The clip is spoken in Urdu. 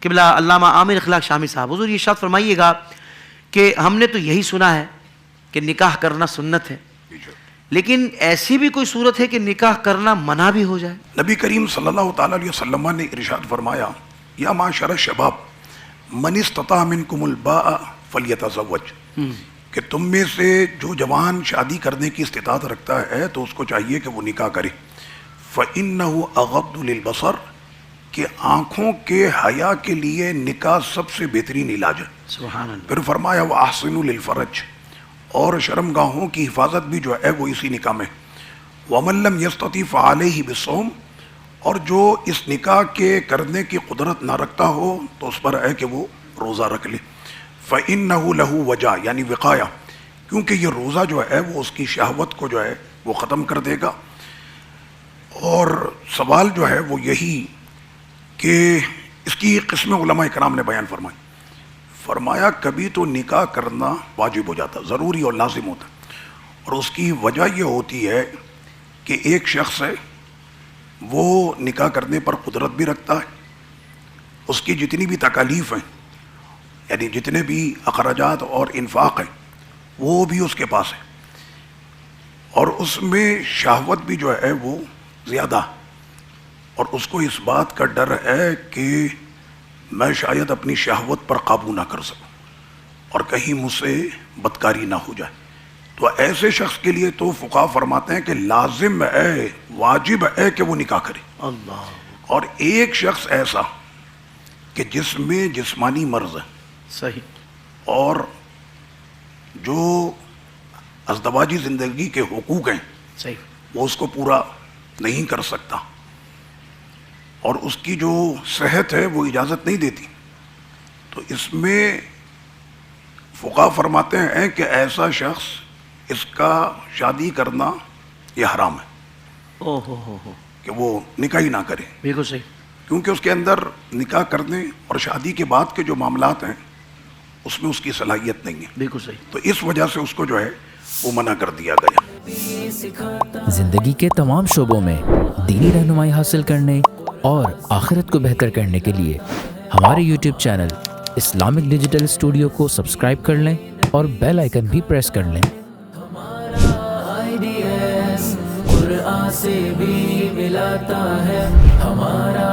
قبلہ علامہ عامر اخلاق شامی صاحب، حضور یہ ارشاد فرمائیے گا کہ ہم نے تو یہی سنا ہے کہ نکاح کرنا سنت ہے، لیکن ایسی بھی کوئی صورت ہے کہ نکاح کرنا منع بھی ہو جائے؟ نبی کریم صلی اللہ تعالیٰ علیہ وسلم نے ارشاد فرمایا، یا معاشر الشباب من استطاع منکم الباء فلیتزوج، کہ تم میں سے جو جوان شادی کرنے کی استطاعت رکھتا ہے تو اس کو چاہیے کہ وہ نکاح کرے، فإنہ اغض للبصر، کہ آنکھوں کے حیا کے لیے نکاح سب سے بہترین علاج ہے۔ سبحان اللہ۔ پھر فرمایا وَأَحْسِنُوا لِلْفَرَجِ، اور شرمگاہوں کی حفاظت بھی جو ہے وہ اسی نکاح میں۔ وَمَن لَّمْ يَسْتَطِعْ فَعَلَيْهِ بِالصَّوْمِ، اور جو اس نکاح کے کرنے کی قدرت نہ رکھتا ہو تو اس پر ہے کہ وہ روزہ رکھ لے۔ فَإِنَّهُ لَهُ وَجَاء، یعنی وقایا، کیونکہ یہ روزہ جو ہے وہ اس کی شہوت کو جو ہے وہ ختم کر دے گا۔ اور سوال جو ہے وہ یہی کہ اس کی قسم علماء کرام نے بیان فرمائی، فرمایا کبھی تو نکاح کرنا واجب ہو جاتا، ضروری اور لازم ہوتا، اور اس کی وجہ یہ ہوتی ہے کہ ایک شخص ہے وہ نکاح کرنے پر قدرت بھی رکھتا ہے، اس کی جتنی بھی تکالیف ہیں، یعنی جتنے بھی اخراجات اور انفاق ہیں وہ بھی اس کے پاس ہے، اور اس میں شہوت بھی جو ہے وہ زیادہ، اور اس کو اس بات کا ڈر ہے کہ میں شاید اپنی شہوت پر قابو نہ کر سکوں اور کہیں مجھ سے بدکاری نہ ہو جائے، تو ایسے شخص کے لیے تو فقہا فرماتے ہیں کہ لازم ہے، واجب ہے کہ وہ نکاح کرے۔ اللہ۔ اور ایک شخص ایسا کہ جس میں جسمانی مرض ہے صحیح، اور جو ازدواجی زندگی کے حقوق ہیں صحیح، وہ اس کو پورا نہیں کر سکتا، اور اس کی جو صحت ہے وہ اجازت نہیں دیتی، تو اس میں فقہا فرماتے ہیں کہ ایسا شخص اس کا شادی کرنا یہ حرام ہے، او ہو، کہ وہ نکاح ہی نہ کرے، بالکل صحیح، کیونکہ اس کے اندر نکاح کرنے اور شادی کے بعد کے جو معاملات ہیں اس میں اس کی صلاحیت نہیں ہے، بالکل صحیح۔ تو اس وجہ سے اس کو جو ہے وہ منع کر دیا گیا۔ زندگی کے تمام شعبوں میں دینی رہنمائی حاصل کرنے اور آخرت کو بہتر کرنے کے لیے ہمارے YouTube channel Islamic digital studio کو سبسکرائب کر لیں اور بیل آئیکن بھی پریس کر لیں۔ قرآن سے بھی ملاتا ہے ہمارا